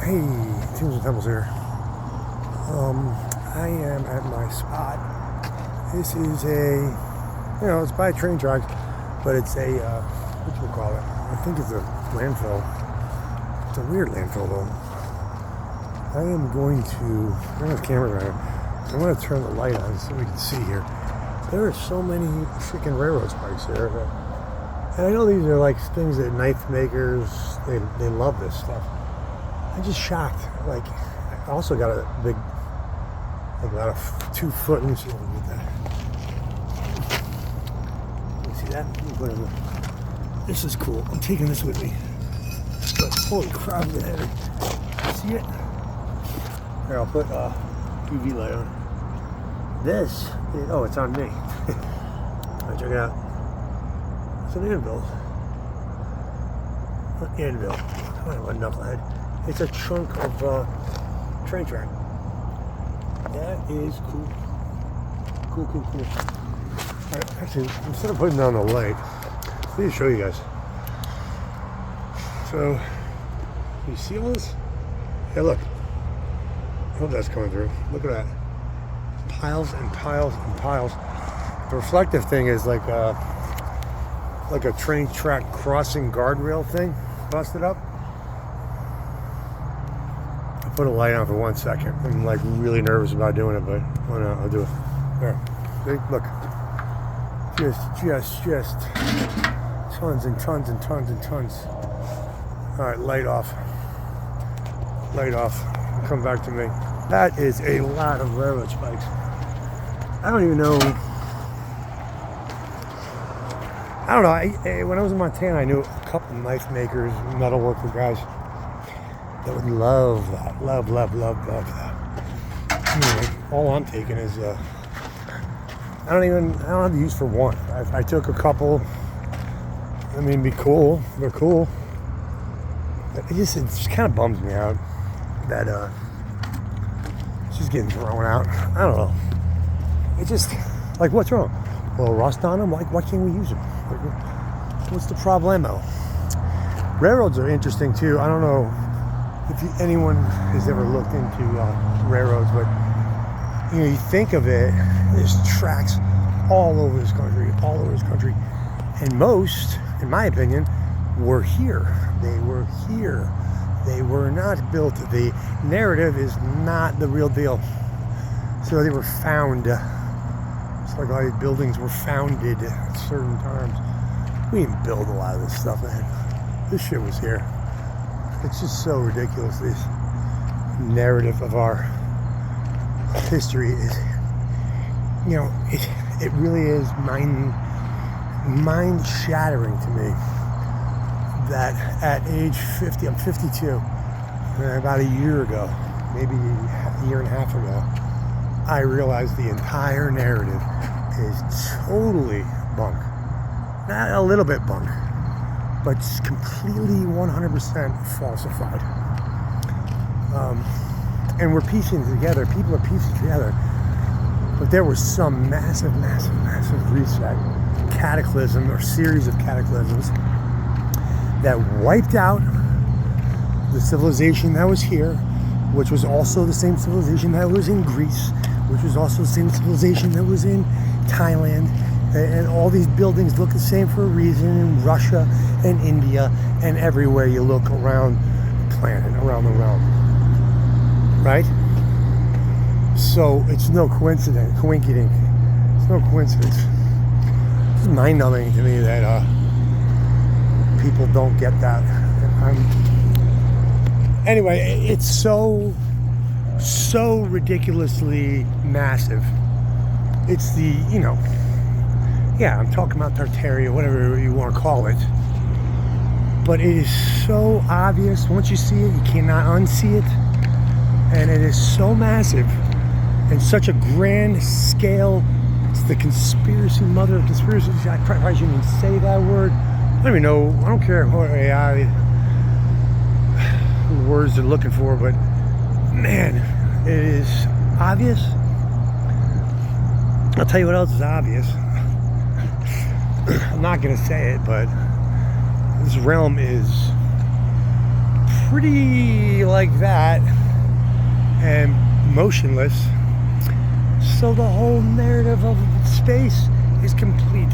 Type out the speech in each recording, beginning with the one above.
Hey, Tunes and Temples here. I am at my spot. This is it's by a train tracks, but it's a, what you call it? I think it's a landfill. It's a weird landfill though. I am going to, I don't have the camera around. I'm going to turn the light on so we can see here. There are so many freaking railroad spikes there. And I know these are like things that knife makers, they love this stuff. I'm just shocked. Like, I also got a big, like about a 2 foot, let me see if I can get that. You see that? Let me put it in. This is cool. I'm taking this with me. But holy crap, it's heavy. See it? Here, I'll put a UV light on. This, it's on me. Alright, check it out. It's an anvil. An anvil. I don't know, a knucklehead. It's a chunk of train track. That is cool. Cool. Alright, actually, instead of putting down the light, let me show you guys. So, you see all this? Hey, look. I hope that's coming through. Look at that. Piles and piles and piles. The reflective thing is like a train track crossing guardrail thing, busted up. I put a light on for 1 second. I'm like really nervous about doing it, but why not? I'll do it. There. See? Look. Just tons and tons and tons and tons. Alright, light off. Light off. Come back to me. That is a lot of railroad spikes. I don't even know. I don't know. When I was in Montana, I knew a couple knife makers, metalworker guys that would love that. Love that. Anyway, all I'm taking is, I don't have the use for one. I took a couple. I mean, be cool. They're cool. But it just kind of bums me out that, it's just getting thrown out. I don't know. It just, like, what's wrong? Well, rust on them? Why can't we use them? What's the problemo? Railroads are interesting too. I don't know if anyone has ever looked into railroads, but you think of it, there's tracks all over this country, and most, in my opinion, were here. They were here. They were not built. The narrative is not the real deal. So they were found. It's like all these buildings were founded at certain times. We didn't build a lot of this stuff, man. This shit was here. It's just so ridiculous. This narrative of our history is, it really is mind shattering to me that at age 50, I'm 52, about a year ago, maybe a year and a half ago, I realized the entire narrative is totally bunk. Not a little bit bunk, but completely 100% falsified. And we're piecing together, people are piecing together, but there was some massive reset, cataclysm or series of cataclysms that wiped out the civilization that was here, which was also the same civilization that was in Greece, which was also the same civilization that was in Thailand, and all these buildings look the same for a reason in Russia and India and everywhere you look around the planet, around the realm, right? So it's no coincidence. It's no coincidence. It's mind-numbing to me that people don't get that. Anyway, it's so ridiculously massive. It's the, I'm talking about Tartaria, whatever you want to call it. But it is so obvious. Once you see it, you cannot unsee it. And it is so massive and such a grand scale. It's the conspiracy, mother of conspiracies. I probably shouldn't even say that word. I don't even know. I don't care what AI words they're looking for, but man, it is obvious. I'll tell you what else is obvious. I'm not going to say it, but this realm is pretty like that and motionless. So the whole narrative of space is complete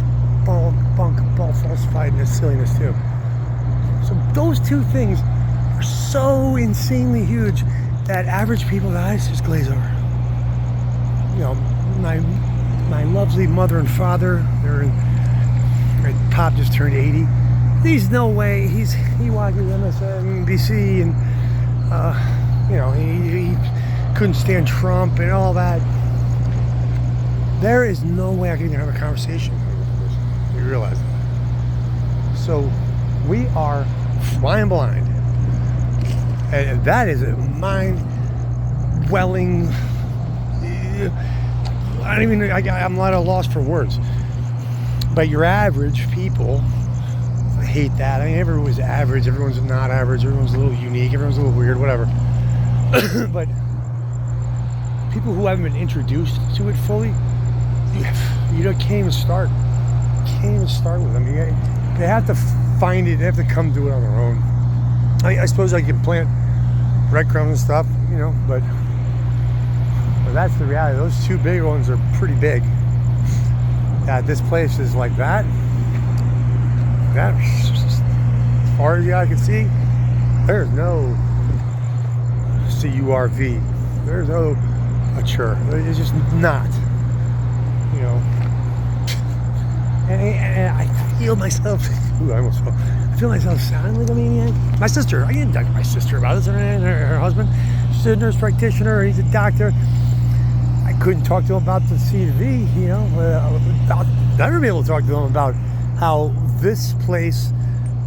ball falsifiedness, silliness too. So those two things are so insanely huge that average people's eyes just glaze over. You know, my lovely mother and father, my pop just turned 80. There's no way he watches MSNBC and you know, he couldn't stand Trump and all that. There is no way I can even have a conversation with this. You realize that. So we are flying blind, and that is a mind-welling. I'm not at a loss for words. But your average people, I hate that. I mean, everyone's average, everyone's not average, everyone's a little unique, everyone's a little weird, whatever. But people who haven't been introduced to it fully, you can't even start. Can't even start with them. They have to find it. They have to come do it on their own. I suppose I can plant breadcrumbs and stuff, you know, but that's the reality. Those two big ones are pretty big. That this place is like that. That, as far as the eye can see, there's no CURV. There's no mature. It's just not. You know. And I feel myself. Ooh, I almost fell. I feel myself sounding like a maniac. My sister. I didn't talk to my sister about this. Her husband. She's a nurse practitioner. He's a doctor. I couldn't talk to him about the C to V. You know. I'll never be able to talk to him about how this place,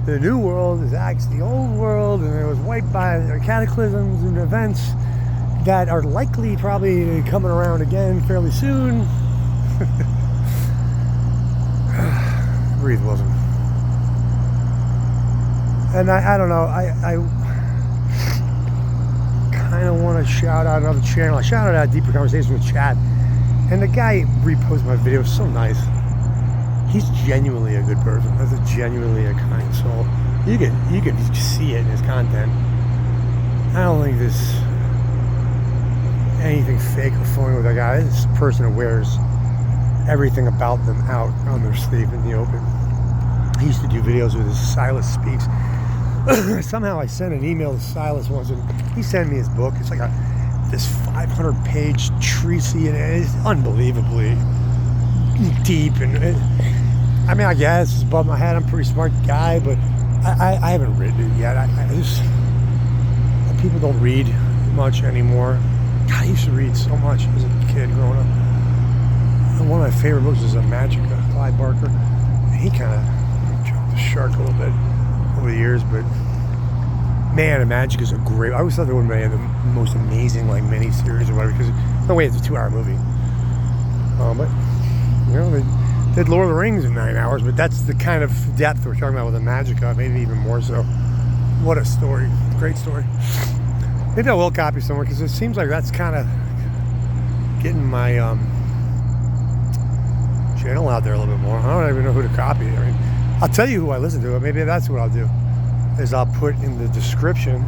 the new world, is actually the old world, and it was wiped by cataclysms and events that are likely probably coming around again fairly soon. Breathe, Wilson. And I don't know, I kind of want to shout out another channel. I shouted out Deeper Conversation with Chad, and the guy reposted my video. So nice. He's genuinely a good person. That's genuinely a kind soul. You can see it in his content. I don't think there's anything fake or phony with that guy. This person who wears everything about them out on their sleeve in the open. He used to do videos with his Silas Speaks. Somehow I sent an email to Silas once, and he sent me his book. It's like this 500-page treatise, and it's unbelievably deep. And I mean, I guess it's above my head. I'm a pretty smart guy, but I haven't written it yet. I just, people don't read much anymore. God, I used to read so much as a kid growing up. And one of my favorite books is Magica, Clive Barker. He kind of jumped the shark a little bit over the years, but man, Magica is a great. I always thought they would be the most amazing like mini-series or whatever, because no way it's a 2-hour movie. But you know, they did Lord of the Rings in 9 hours, but that's the kind of depth we're talking about with the Magica, maybe even more so. What a story. Great story. Maybe I will copy somewhere, because it seems like that's kind of getting my channel out there a little bit more. I don't even know who to copy. I mean, I'll tell you who I listen to. Maybe that's what I'll do, is I'll put in the description.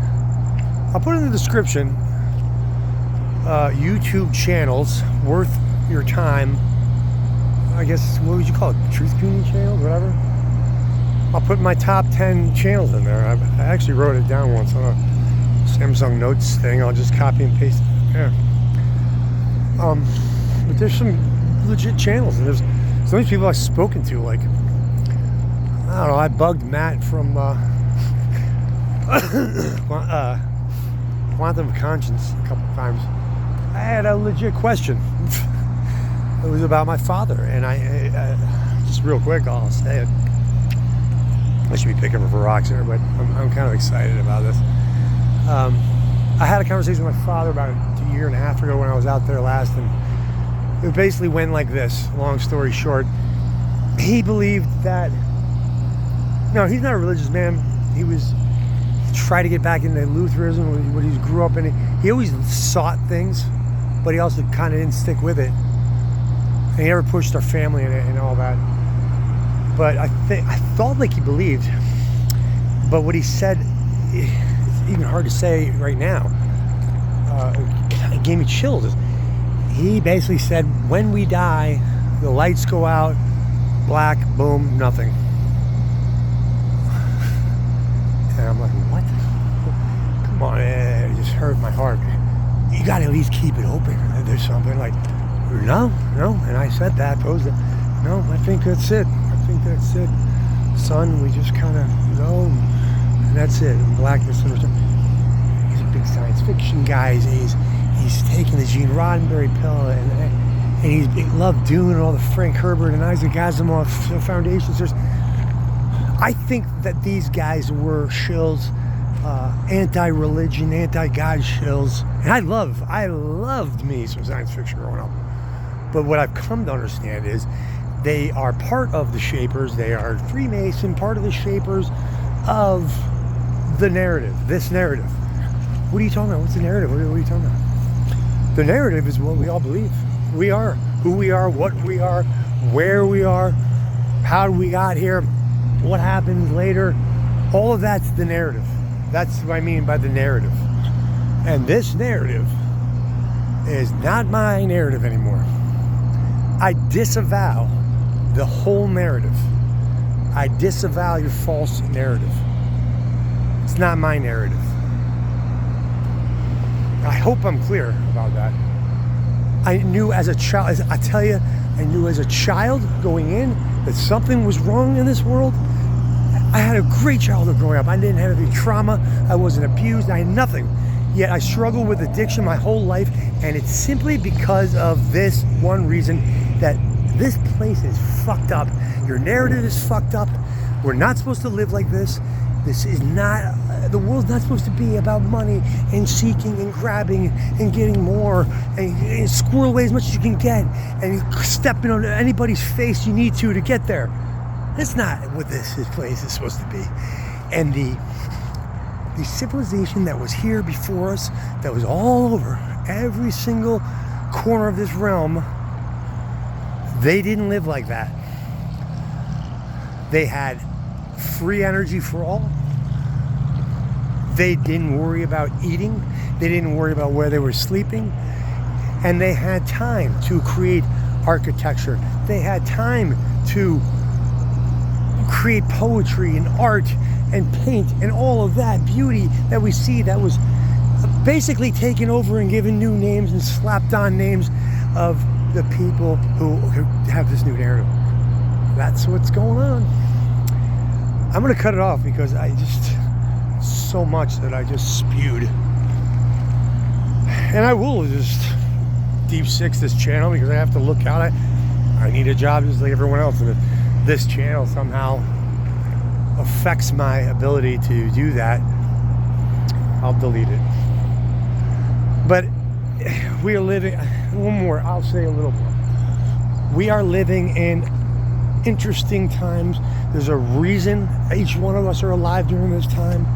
YouTube channels worth your time. I guess, what would you call it? Truth Community channels, whatever. I'll put my top 10 channels in there. I actually wrote it down once on a Samsung Notes thing. I'll just copy and paste it there. But there's some legit channels, and there's some of these people I've spoken to, like, I don't know, I bugged Matt from Quantum of Conscience a couple times. I had a legit question. It was about my father, and I just real quick, I'll say it. I should be picking for rocks here, but I'm kind of excited about this. I had a conversation with my father about a year and a half ago when I was out there last, and it basically went like this, long story short. He believed that, no, he's not a religious man. He tried to get back into Lutheranism when he grew up in it. He always sought things, but he also kind of didn't stick with it. And he never pushed our family in it and all that. But I thought like he believed. But what he said, even hard to say right now. It gave me chills. He basically said, when we die, the lights go out, black, boom, nothing. And I'm like, what? Come on, it just hurt my heart. You gotta at least keep it open. There's something like, no. And I said that, no, I think that's it. Son, we just kind of go, and that's it. And blackness. He's a big science fiction guy. He's taking the Gene Roddenberry pill, and he loved Dune and all the Frank Herbert and Isaac Asimov foundations. I think that these guys were shills, anti-religion, anti-God shills, and I loved me some science fiction growing up. But what I've come to understand is they are part of the shapers. They are Freemason, part of the shapers of the narrative. This narrative. What are you talking about? What's the narrative? What are you talking about? The narrative is what we all believe. We are who we are, what we are, where we are, how we got here, what happens later. All of that's the narrative. That's what I mean by the narrative. And this narrative is not my narrative anymore. I disavow the whole narrative. I disavow your false narrative. It's not my narrative. I hope I'm clear about that. I knew as a child, I knew as a child going in that something was wrong in this world. I had a great childhood growing up. I didn't have any trauma. I wasn't abused. I had nothing. Yet I struggled with addiction my whole life, and it's simply because of this one reason, that this place is fucked up. Your narrative is fucked up. We're not supposed to live like this. This is not, the world's not supposed to be about money and seeking and grabbing and getting more and squirrel away as much as you can get and stepping on anybody's face you need to get there. That's not what this place is supposed to be. And the civilization that was here before us, that was all over every single corner of this realm, they didn't live like that. They had free energy for all. They didn't worry about eating. They didn't worry about where they were sleeping. And they had time to create architecture. They had time to create poetry and art and paint and all of that beauty that we see that was basically taken over and given new names and slapped on names of the people who have this new narrative. That's what's going on. I'm going to cut it off because so much that I just spewed. And I will just deep six this channel because I have to look out. I need a job just like everyone else. And if this channel somehow affects my ability to do that, I'll delete it. But we are living, I'll say a little more. We are living in interesting times. There's a reason each one of us are alive during this time,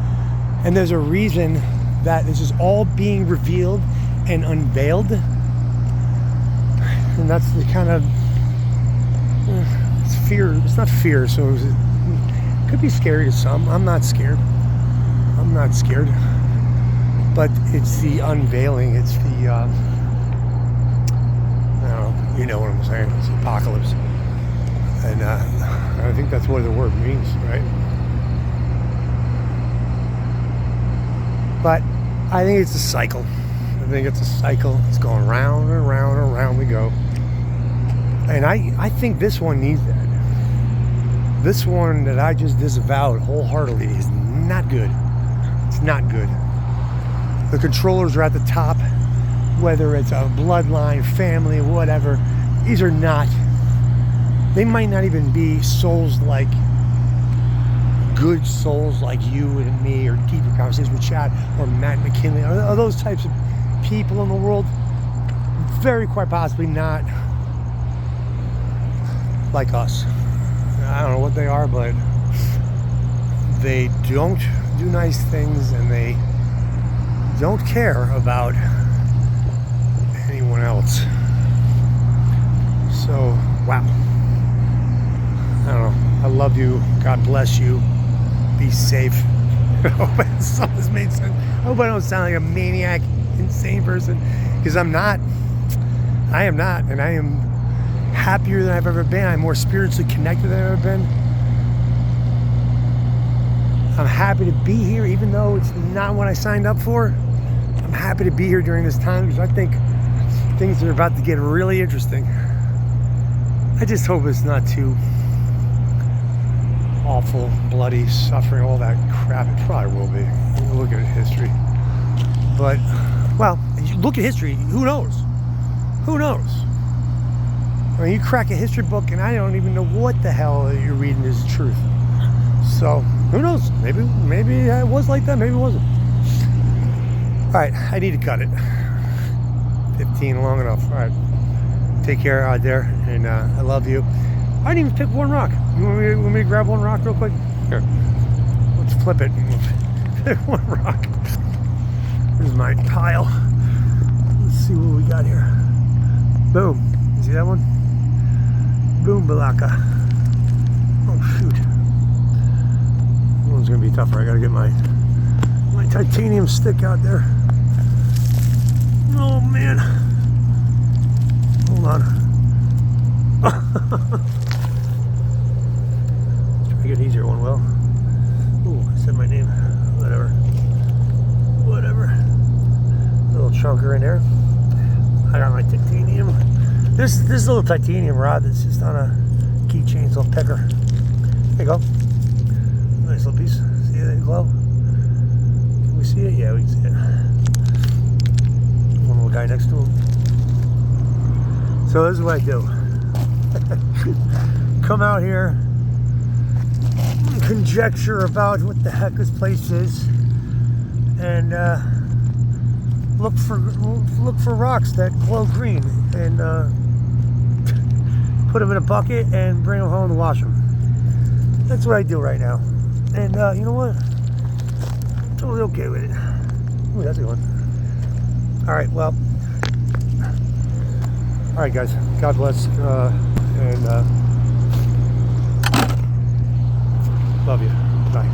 and there's a reason that this is all being revealed and unveiled. And that's the kind of it's fear. It's not fear, so it could be scary to some. I'm not scared, but it's the unveiling. It's the I don't know, you know what I'm saying. It's the apocalypse. And I think that's what the word means, right? But I think it's a cycle. It's going round and round and round we go. And I think this one needs that. This one that I just disavowed wholeheartedly is not good. It's not good. The controllers are at the top, whether it's a bloodline, family, whatever. These are not. They might not even be souls like good souls like you and me, or deeper conversations with Chad or Matt McKinley, or those types of people in the world. Very quite possibly not like us. I don't know what they are, but they don't do nice things and they don't care about anyone else. So, wow. I don't know. I love you. God bless you. Be safe. I hope some of this made sense. I hope I don't sound like a maniac, insane person, because I'm not. I am not, and I am happier than I've ever been. I'm more spiritually connected than I've ever been. I'm happy to be here, even though it's not what I signed up for. I'm happy to be here during this time because I think things are about to get really interesting. I just hope it's not too awful, bloody, suffering, all that crap. It probably will be. Look at history. But, well, you look at history, who knows? Who knows? I mean, you crack a history book and I don't even know what the hell you're reading is truth. So, who knows? Maybe it was like that, maybe it wasn't. Alright, I need to cut it. 15 long enough. Alright. Take care out there, and I love you. I didn't even pick one rock. You want me to grab one rock real quick? Here. Let's flip it. Pick one rock. Here's my pile. Let's see what we got here. Boom. You see that one? Boom balaka. Oh shoot. This one's gonna be tougher. I gotta get my titanium stick out there. Oh man. Hold on. Try to get an easier one, Will. Ooh, I said my name. Whatever. A little chunker in there. I got my titanium. This little titanium rod that's just on a keychain, little picker. There you go. Nice little piece. See that glow? Can we see it? Yeah, we can see it. One little guy next to him. So this is what I do. Come out here, conjecture about what the heck this place is, and look for rocks that glow green, and put them in a bucket and bring them home and wash them. That's what I do right now, and you know what? I'm totally okay with it. Ooh, that's a good one. All right, well. All right, guys. God bless, and love you. Bye.